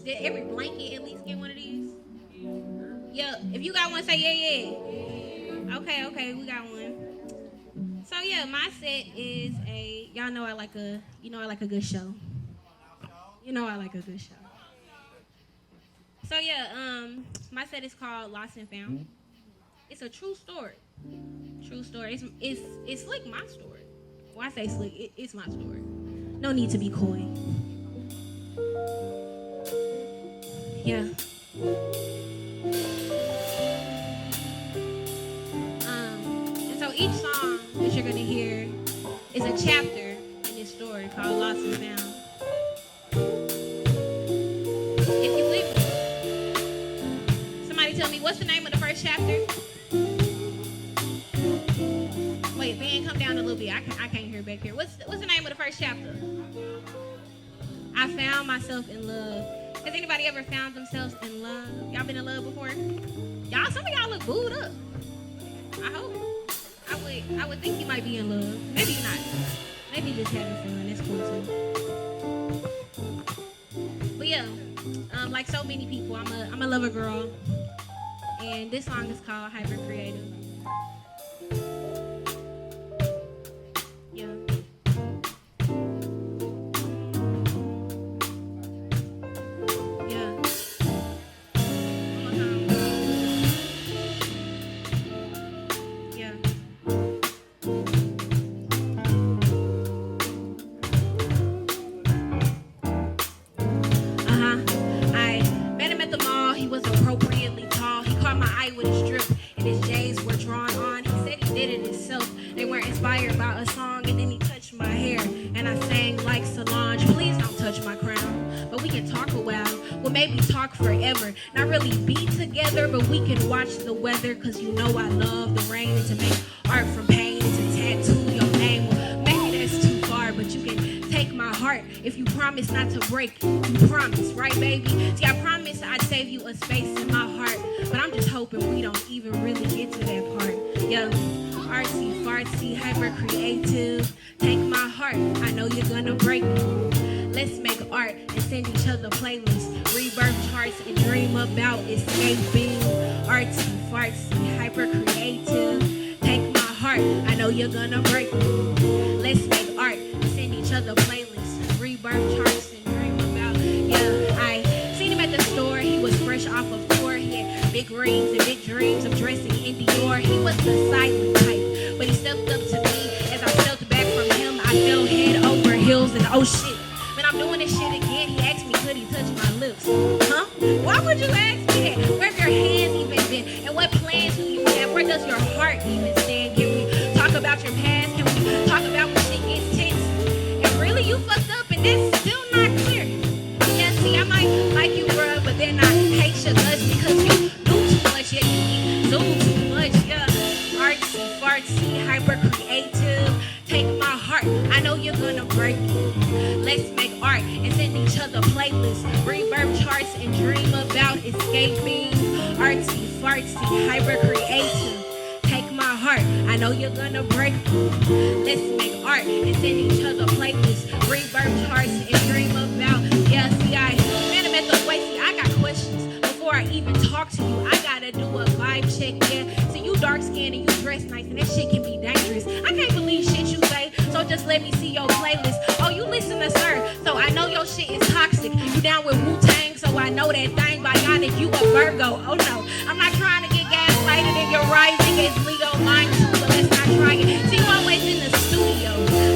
Did every blanket at least get one of these? Yeah. If you got one, say yeah. Okay, we got one. So yeah, my set is y'all know I like a good show. You know I like a good show. So yeah, my set is called Lost and Found. It's a true story. True story. It's like my story. When I say slick, it's my story. No need to be coy. Yeah. And so each song that you're gonna hear is a chapter in this story called Lost and Found. If you with me, somebody tell me what's the name of the first chapter? Wait, band, come down a little bit. I can't hear back here. What's the name of the first chapter? I found myself in love. Has anybody ever found themselves in love? Y'all been in love before? Some of y'all look booed up. I hope. I would think you might be in love. Maybe you're not. Maybe just having fun. That's cool too. But yeah, like so many people, I'm a lover girl, and this song is called Hyper Creative. The weather, cause you know I love the rain, and to make art from pain and to tattoo your name. Well, maybe that's too far, but you can take my heart if you promise not to break it. You promise, right, baby? See, I promise I'd save you a space in my heart, but I'm just hoping we don't even really get to that part. Yeah, artsy, fartsy, hyper creative. Take my heart, I know you're gonna break me. Let's make art and send each other playlists, rebirth charts, and dream about escaping. Artsy, fartsy, hyper creative. Take my heart, I know you're gonna break me. Let's make art and send each other playlists, rebirth charts, and dream about. Yeah, I seen him at the store. He was fresh off of tour. He had big rings and big dreams of dressing in Dior. He was the silent type, but he stepped up to me. As I stepped back from him, I fell head over heels, and oh shit. I'm doing this shit again. He asked me, could he touch my lips? Huh? Why would you ask me that? Where have your hands even been? And what plans do you have? Where does your heart even stand? Can we talk about your past? Can we talk about when shit gets tense? And really, you fucked up, and that's still not clear. Yeah, see, I might like you, bruh, but then I hate your guts because you do too much. Yeah, you zoom too much. Yeah, artsy, fartsy, hyper creative. Take my heart, I know you're gonna break it. Let's make art and send each other playlists, rebirth charts, and dream about escaping. Artsy, fartsy, hyper creative. Take my heart, I know you're gonna break it. Let's make art and send each other playlists, rebirth charts, and dream about. Yeah, see, I met him at the way. See, I got questions before I even talk to you. I gotta do a vibe check. Yeah, see, you dark skinned and you dress nice, and that shit can be dangerous. I can't believe shit you say, so just let me see your playlist. Oh, you listen to Sir, so I know your shit is toxic. You down with Wu-Tang, so I know that thing bionic. You a Virgo, oh no. I'm not trying to get gaslighted, and you're rising as Leo line too, but let's not try it. See, you always in the studio,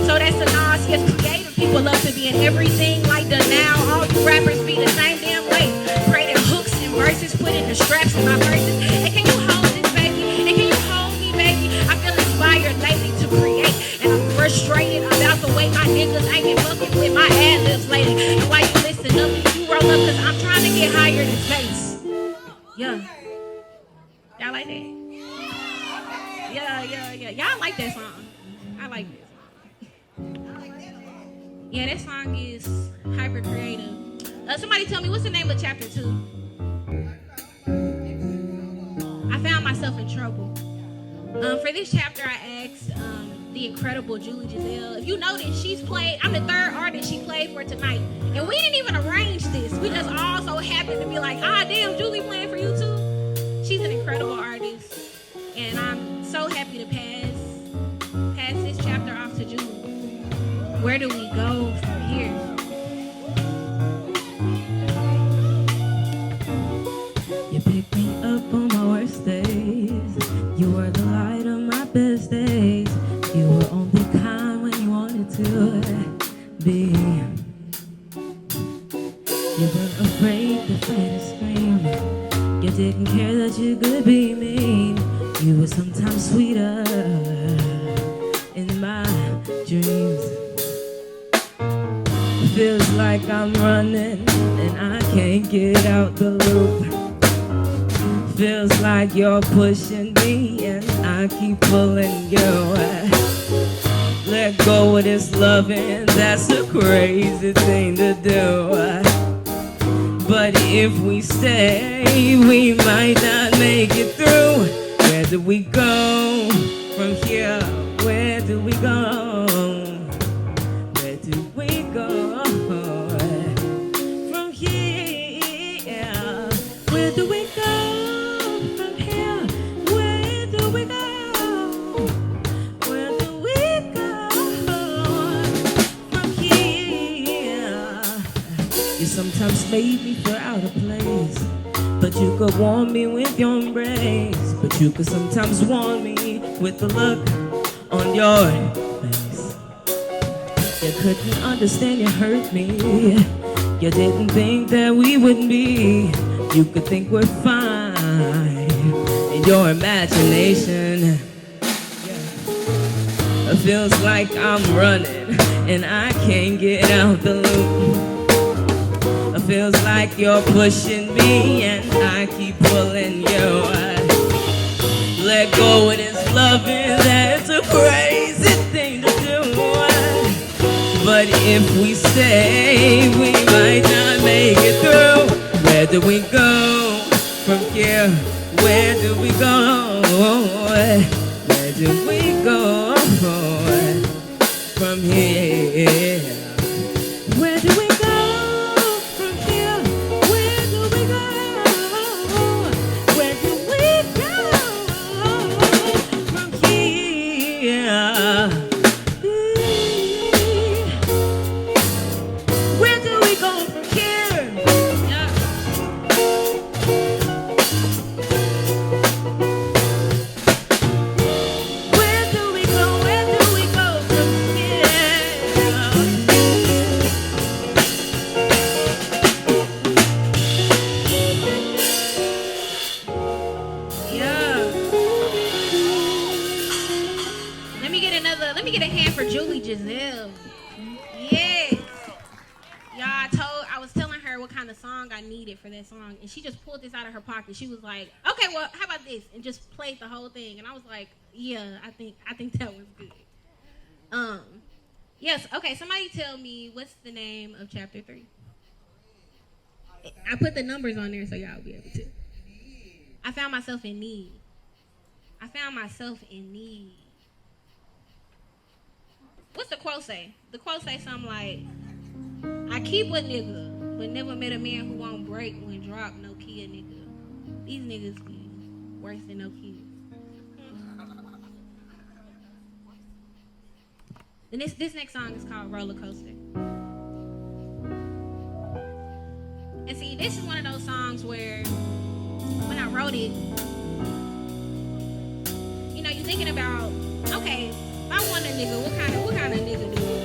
so that's a nos. Yes, creative people love to be in everything like the now. All you rappers be the same damn way. Creating hooks and verses, putting the straps in my verses. And can you hold this, baby? And can you hold me, baby? I feel inspired lately to create, and I'm frustrated about the way my niggas ain't been fucking with my ad-libs lately. And why you listen up, you roll up, cause I'm trying to get higher than space. Yeah. Y'all like that? Yeah. Y'all like that song. I like that song. Yeah, that song is hyper creative. Somebody tell me, what's the name of chapter 2? I found myself in trouble. For this chapter, I asked the incredible Julie Giselle. If you notice, I'm the third artist she played for tonight. And we didn't even arrange this. We just all so happened to be like, damn, Julie playing for you too. She's an incredible artist. And I'm so happy to pass this chapter off to Julie. Where do we go from here? You pick me up on my worst days. You were the light of my best days. You were only kind when you wanted to be. You weren't afraid to fight or scream. You didn't care that you could be mean. You were sometimes sweeter in my dreams. Feels like I'm running and I can't get out the loop. Feels like you're pushing me and I keep pulling you. Let go of this loving, that's a crazy thing to do. But if we stay, we might not make it through. Where do we go from here? Where do we go? Where do we go from here? Where do we go from here? Where do we go? Where do we go from here? You sometimes made me feel out of place, but you could warm me with your embrace. But you could sometimes warm me with the look on your face. You couldn't understand, you hurt me. You didn't think that we would be. You could think we're fine in your imagination. It feels like I'm running and I can't get out the loop. It feels like you're pushing me and I keep pulling you. Let go of this loving, that's a crazy thing to do. But if we stay, we might not make it through. Where do we go from here? Where do we go? Where do we go from here? Where do we go from here? Where do we go? Where do we go from here? Where do we go from here? Yeah. Where do we go? Where do we go from here? Let me get a hand for Julie Giselle. Yes. Y'all, I was telling her what kind of song I needed for that song, and she just pulled this out of her pocket. She was like, okay, well, how about this? And just played the whole thing. And I was like, yeah, I think that was good. Yes, okay, somebody tell me what's the name of chapter 3. I put the numbers on there so y'all will be able to. I found myself in need. I found myself in need. What's the quote say? The quote say something like, I keep a nigga, but never met a man who won't break when drop no kid nigga. These niggas be worse than no kids. And this next song is called Roller Coaster. And see, this is one of those songs where when I wrote it, you know, you're thinking about, okay, if I want a nigga, what kind of nigga do I want?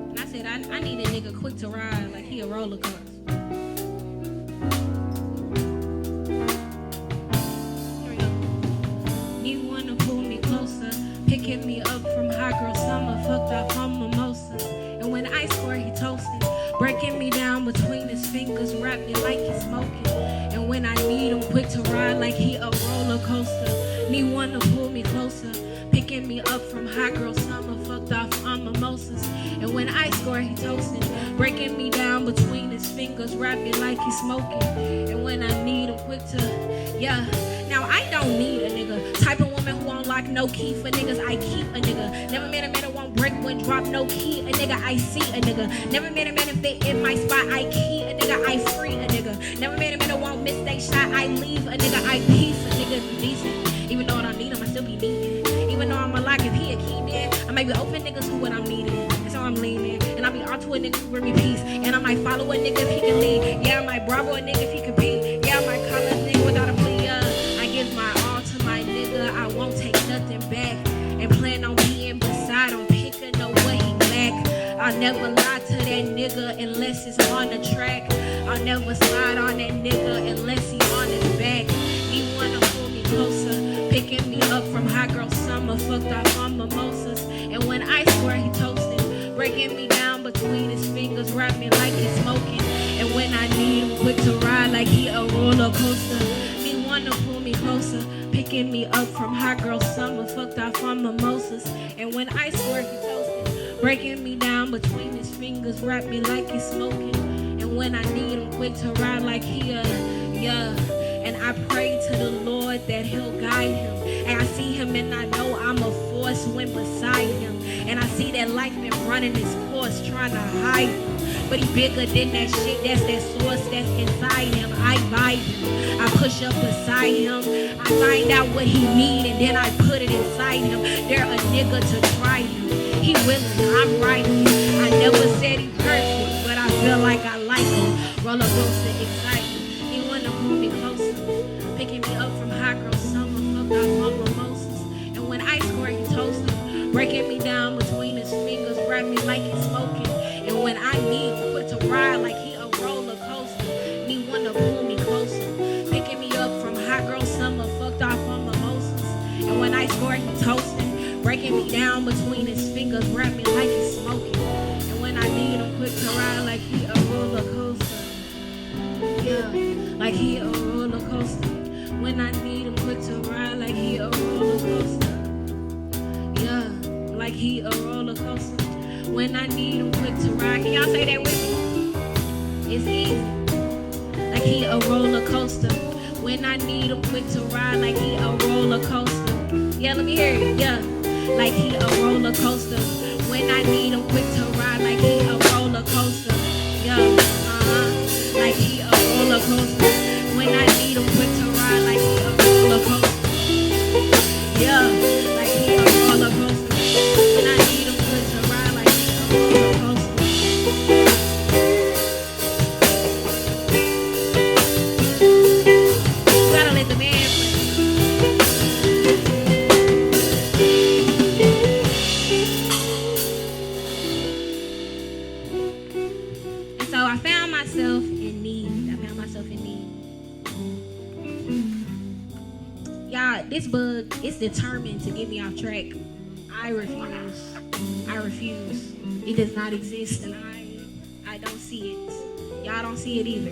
And I said, I need a nigga quick to ride like he a roller coaster. Here we go. You wanna pull me closer, picking me up from hot girl summer, fucked up on mimosas. And when I score, he toasting, breaking me down between his fingers, wrapped me like he's smoking. And when I need him quick to ride like he a roller coaster, need one to pull me closer, picking me up from hot girl summer, fucked off on mimosas. And when I score, he toasting, breaking me down between his fingers. fingers wrap it like he's smoking. And when I need him quick to, yeah. Now I don't need a nigga. Type of woman who won't lock no key for niggas. I keep a nigga. Never met a man who won't break when drop no key. A nigga, I see a nigga. Never met a man who fit in my spot. I key a nigga. I free a nigga. Never met a man who won't miss they shot. I leave a nigga. I peace a nigga if you decent. Even though I don't need him, I still be needing. Even though I'm a lock, if he a key man, I might be open niggas who what I'm needing. That's how I'm leaning. And I'll be on to a nigga who bring me peace. And I might follow a nigga if he can lead. Yeah, I might bravo a nigga if he compete. Yeah, I might call a nigga without a plea. I give my all to my nigga. I won't take nothing back. And plan on being beside him. Picking up what he lack. I'll never lie to that nigga unless it's on the track. I'll never slide on that nigga unless he on his back. He wanna pull me closer. Picking me up from hot girl summer. Fucked off on mimosas. And when I swear he toasting. Breaking me down between his fingers. Wrap me like he's smoking. And when I need him quick to ride like he a roller coaster. He wanna pull me closer. Picking me up from hot girl summer. Fucked off on mimosas. And when I swear he toasting. Breaking me down between his fingers. Wrap me like he's smoking. And when I need him quick to ride like he a, yeah. And I pray to the Lord that he'll guide him. And I see him and I know I'm a force when beside him. And I see that life been running its course trying to hide him. But he bigger than that shit, that's that source that's inside him. I vibe him, I push up beside him. I find out what he need and then I put it inside him. They're a nigga to try him. He willing, I'm right. I never said he perfect, but I feel like I like him. Roller coaster excitement. He wanna pull me closer. Picking me up from hot girl summer. Fucked off on mimosas. And when I score, he toasting. Breaking me down between his fingers. Wrap me like he's smoking. And when I need him quick to ride like he a roller coaster. He wanna pull me closer. Picking me up from hot girl summer. Fucked off on mimosas. And when I score, he toasting. Breaking me down between his fingers. Wrap me like he's smoking. And when I need him quick to ride like he a roller coaster. Yeah, like he a roller coaster. When I need him quick to ride like he a roller coaster. Yeah, like he a roller coaster. When I need him quick to ride. Can y'all say that with me? It's easy. Like he a roller coaster. When I need him quick to ride like he a roller coaster. Yeah, let me hear it. Yeah, like he a roller coaster. When I need him quick to ride like he a roller coaster. Yeah, like he a roller coaster. When I need him quick to ride like he a roller coaster. Yeah, like he a roller coaster. When I need him quick to ride like he a roller coaster. You gotta let the man play. And so I found myself in need. Y'all, this bug is determined to get me off track. I refuse. It does not exist and I don't see it. Y'all don't see it either.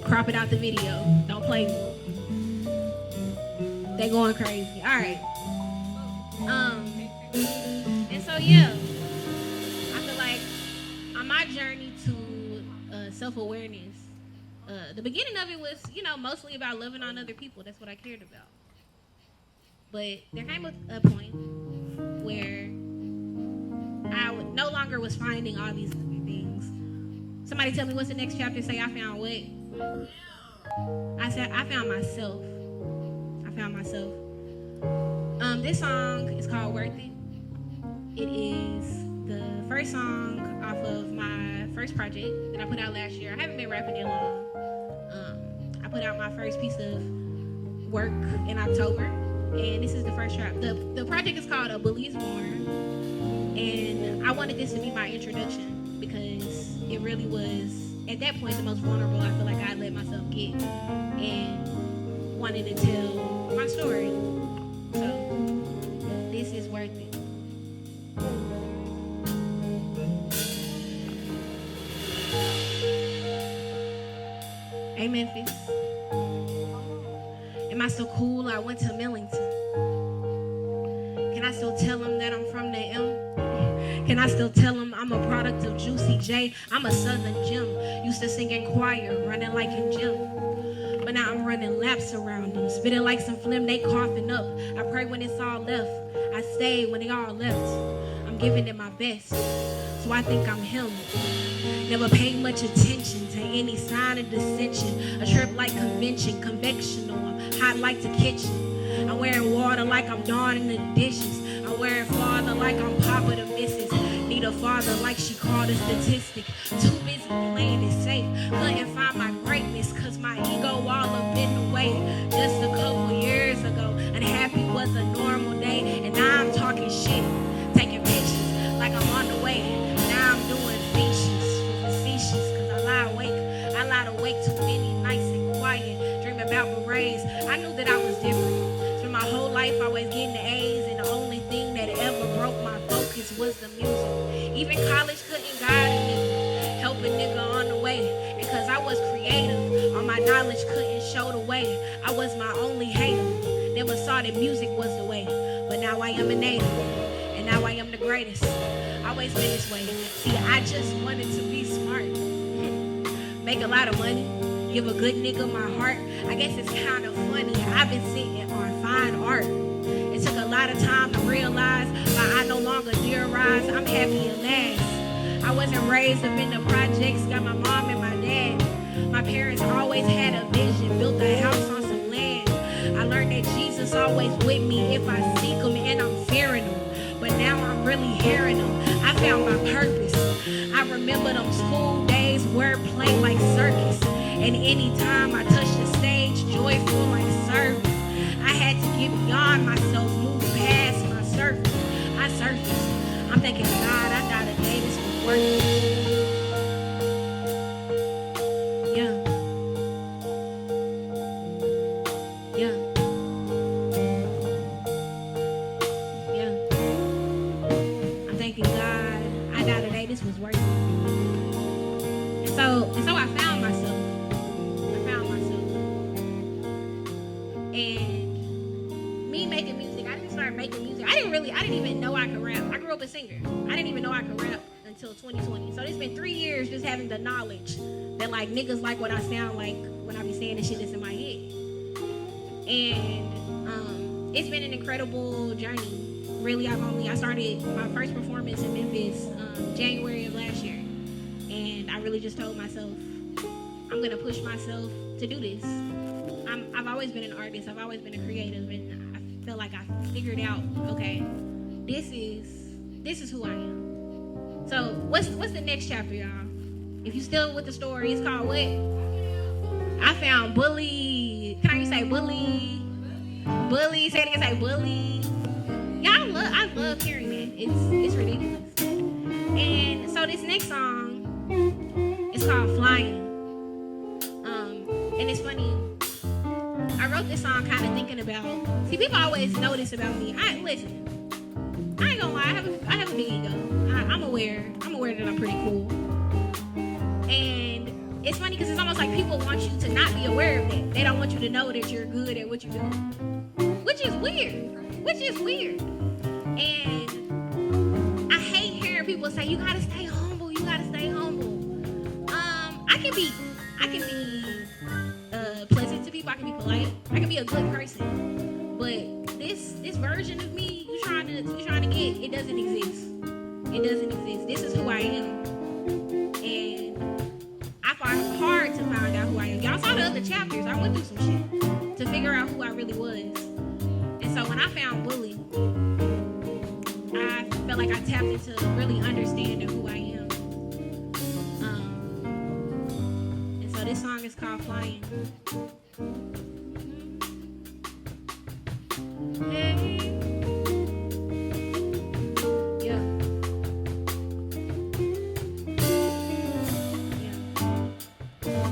Crop it out the video. Don't play with it. They going crazy. Alright. And so yeah, I feel like on my journey to self-awareness, the beginning of it was, mostly about loving on other people. That's what I cared about. But there came a point where I no longer was finding all these other things. Somebody tell me what's the next chapter. Say I found what? I said I found myself. This song is called Worth It. It is the first song off of my first project that I put out last year. I haven't been rapping that long. I put out my first piece of work in October, and this is the first track. The project is called A Bully Is Born, and I wanted this to be my introduction because it really was, at that point, the most vulnerable I feel like I let myself get, and wanted to tell my story. So this is Worth It. Hey Memphis, am I so cool? I went to Millington. Can I still tell them that I'm from the M? Can I still tell them I'm a product of Juicy J? I'm a southern gem. Used to sing in choir, running like in gym. But now I'm running laps around them. Spitting like some phlegm, they coughing up. I pray when it's all left. I stay when they all left. I'm giving it my best. So I think I'm him. Never paid much attention to any sign of dissension. A trip like convention, convectional. I'm hot like the kitchen. I'm wearing water like I'm darning the dishes. I'm wearing father like I'm Papa the missus. Need a father like she called a statistic. Too busy playing it safe. Couldn't find my greatness cause my ego all up in the way. Just a couple years ago, unhappy was a normal day. And now I'm talking shit, taking pictures like I'm on the way. Now I'm doing facetious cause I lie awake too many nights and quiet. Dream about berets. I knew that I was different. Spent my whole life always getting the A's, and the only thing that ever broke my focus was the music. Even college couldn't guide a nigga, help a nigga on the way. And cause I was creative, all my knowledge couldn't show the way. I was my only hater, never saw that music was the way. But now I am a native, and now I am the greatest. Always been this way. See, I just wanted to be smart. Make a lot of money, give a good nigga my heart. I guess it's kind of funny, I've been sitting on fine art. It took a lot of time to realize why I no longer theorize. I'm happy at last. I wasn't raised up in the projects, got my mom and my dad. My parents always had a vision, built a house on some land. I learned that Jesus always with me if I seek him, and I'm fearing him. But now I'm really hearing him. I found my purpose. I remember them school days, wordplay like circus. And anytime I touch the stage, joyful like service. I had to get beyond myself, move past my surface. I surface. I'm thanking God I got a day this was worth it. Yeah. Yeah. Yeah. I'm thanking God I got a day this was worth it. And so I found myself. And me making music, I didn't start making music. I didn't even know I could rap. I grew up a singer. I didn't even know I could rap until 2020. So it's been 3 years just having the knowledge that like niggas like what I sound like when I be saying the shit that's in my head. And it's been an incredible journey. Really, I started my first performance in Memphis January of last year. And I really just told myself, I'm gonna push myself to do this. I've always been an artist. I've always been a creative, and I feel like I figured out, okay, this is who I am. So what's the next chapter, y'all? If you still with the story, it's called what? I found bully. Can I just say bully? Bully. Say it again. Say bully. Y'all I love hearing that. It's ridiculous. And so this next song is called Flying. And it's funny. I wrote this song kind of thinking about. See, people always know this about me. Listen. I ain't gonna lie. I have a big ego. I'm aware that I'm pretty cool. And it's funny because it's almost like people want you to not be aware of that. They don't want you to know that you're good at what you're doing, which is weird. And I hate hearing people say you gotta stay humble. I can be pleasant to people. I can be polite. I can be a good person. But this version of me you trying to get, it doesn't exist. This is who I am. And I find it hard to find out who I am. Y'all saw the other chapters. I went through some shit to figure out who I really was. And so when I found Bully, I felt like I tapped into really understanding who I am. And so this song is called Flying. Hey. Yeah.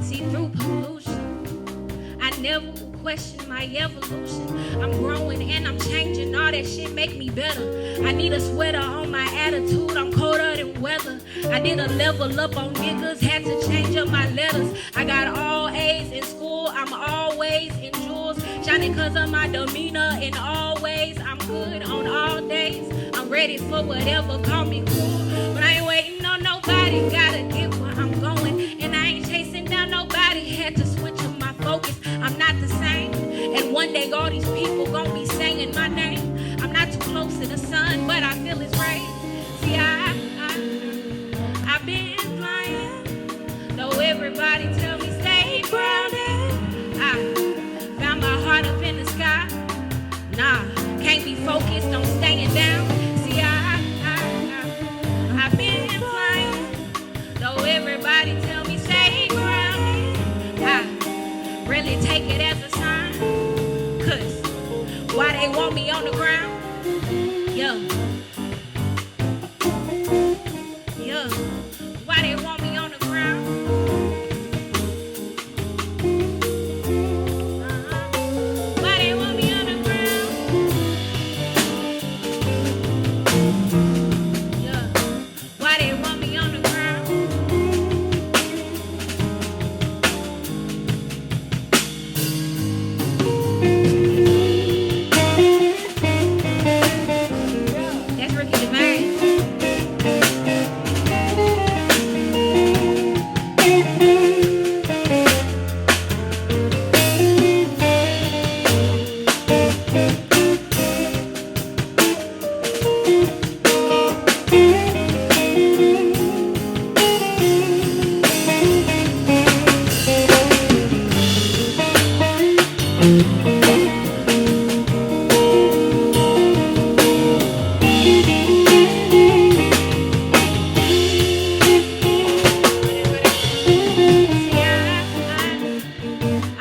See through pollution, I never question my evolution. I'm growing and I'm changing. All that shit make me better. I need a sweater on my attitude. I'm colder than weather. I did a level up on niggas. Had to change up my letters. I got all A's in school. I'm always in jewels. Shining cause of my demeanor. And always I'm good on all days. I'm ready for whatever. Call me cool. everybody gotta get where I'm going. And I ain't chasing down nobody, had to switch up my focus. I'm not the same. And one day all these people gon' be saying my name. I'm not too close to the sun, but I feel it's right. See, I've been flying. Know everybody tell me stay grounded. I found my heart up in the sky. Nah, can't be focused on staying down. See, I've been flying. Know everybody tell me stay grounded. I really take it as a sign. Cause why they want me on the ground? Yeah. Yeah. Why they want me on the ground? Why they want me on the ground? Yeah. Why they want me on the ground? That's Ricky Devine.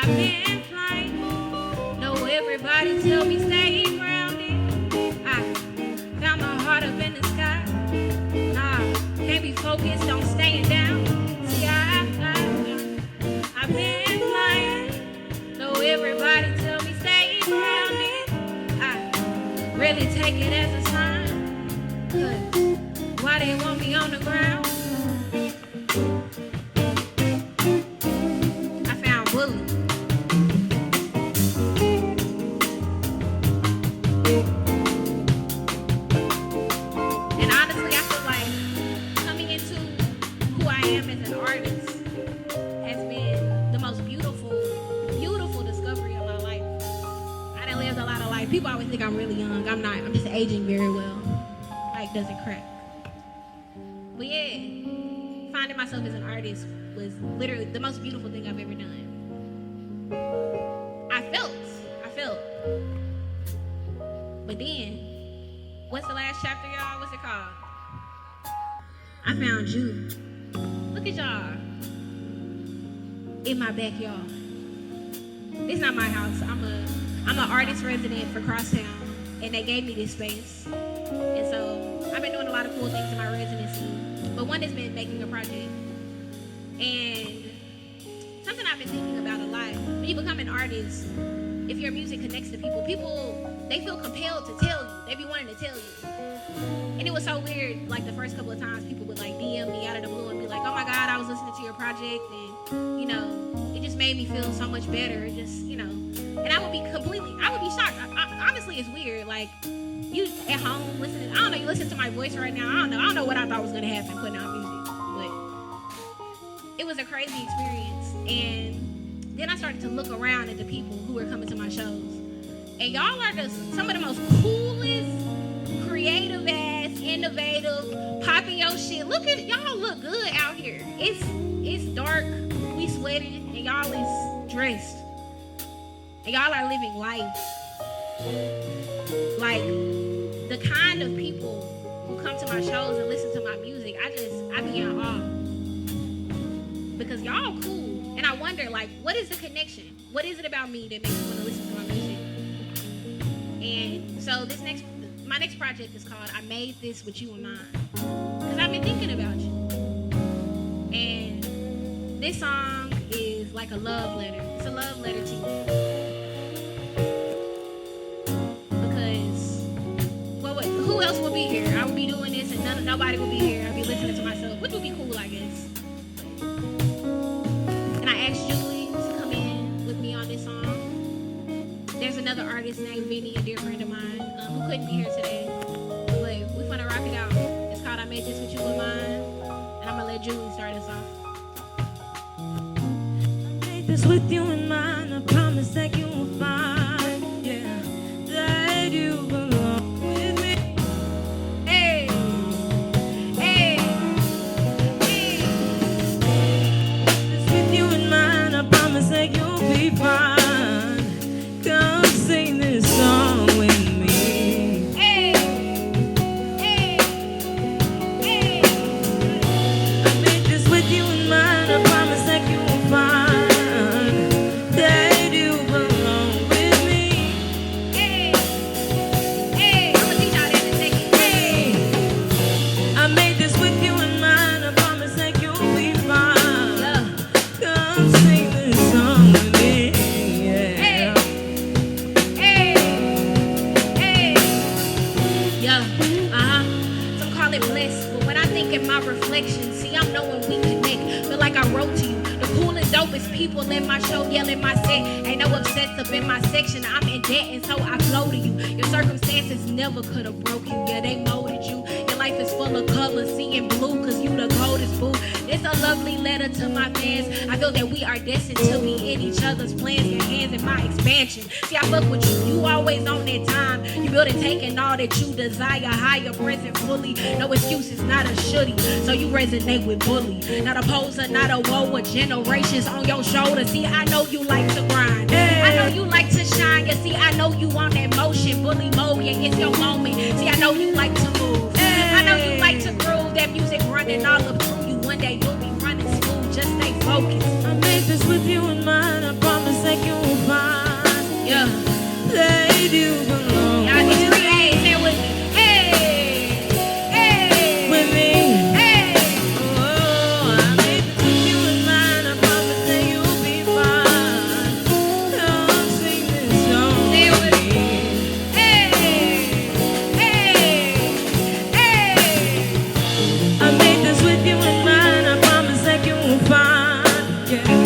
I've been flying. Know everybody tell me stay grounded. I found my heart up in the sky. Nah, can't be focused on staying down. See, I've been flying. Know everybody tell me stay grounded. I really take it as a sign. Cause why they want me on the ground? I found bully. And honestly, I feel like coming into who I am as an artist has been the most beautiful, beautiful discovery of my life. I done lived a lot of life. People always think I'm really young. I'm not. I'm just aging very well. Like, doesn't crack. But yeah, finding myself as an artist was literally the most beautiful thing I've ever done. I felt. But then, what's the last chapter, y'all? What's it called? I found you. Look at y'all. In my backyard. It's not my house. I'm an artist resident for Crosstown, and they gave me this space. And so I've been doing a lot of cool things in my residency, but one has been making a project. And something I've been thinking about a lot, when you become an artist, if your music connects to people, they feel compelled to tell you. They be wanting to tell you. And it was so weird, like the first couple of times people would like DM me out of the blue and be like, oh my God, I was listening to your project, and you know, it just made me feel so much better. It just, you know, and I would be shocked. Honestly, it's weird. Like, you at home listening, I don't know, you listen to my voice right now. I don't know what I thought was gonna happen putting out music, but it was a crazy experience. And then I started to look around at the people who were coming to my shows. And y'all are some of the most coolest, creative ass, innovative, popping your shit. Look at y'all, look good out here. It's dark, we sweating, and y'all is dressed. And y'all are living life. Like, the kind of people who come to my shows and listen to my music, I be in awe. Because y'all cool. And I wonder, like, what is the connection? What is it about me that makes you want to listen to my music? And so my next project is called I Made This With You in Mind. Because I've been thinking about you. And this song is like a love letter. It's a love letter to you. Because, well, who else will be here? I would be doing this and nobody will be here. I'll be listening to myself, which would be cool, I guess. And I asked Julie to come in with me on this song. There's another artist named Vinny, a dear friend of mine, who couldn't be here today. But we're gonna rock it out. It's called I Made This With You in Mind. And I'm gonna let this with you in mind. I promise that you will find, yeah, that you belong with me. Hey, hey, hey. This with you in mind. I promise that you'll be fine. Come sing this song with me. Hey, hey, hey. I made this with you in mind. I promise that you will find that you belong with me. Hey, hey. I'ma teach y'all that in a second. Hey, I made this with you in mind. I promise that you'll be fine. Yeah. Come sing this song with me. Yeah. Hey, hey. Yeah, Some call it bliss, but when I think in my reflection, see, I'm knowing we connect. Feel like I wrote to you. The coolest, dopest people in my show, yelling my set. Ain't no obsessed up in my section. I'm in debt, and so I flow to you. Your circumstances never could have broke you. Yeah, they molded you. Your life is full of colors, seeing blue, cause you the coldest boo. It's a lovely letter to my fans. I feel that we are destined to be in each other's plans. Your hands in my expansion. See, I fuck with you. You always on that time. You build and taking all that you desire. Higher, present fully. No excuses, not a shooty. So you resonate with bully. Not a poser, not a woe. With generations on your shoulder. See, I know you like to grind. I know you like to shine. You see, I know you on that motion. Bully mode, yeah, it's your moment. See, I know you like to move. I know you like to groove. That music running all up through you. One day you'll be running smooth. Just stay focused. I made this with you in mind. I promise that you will find, Yeah. that you belong Y'all get with free A's here with me. Hey, hey, with me. hey. Oh, I made this with you in mind. I promise that you'll be fine. Come sing this song Say it with with me. Hey, hey, hey. I made this with you in mind. I promise that you will find, yeah,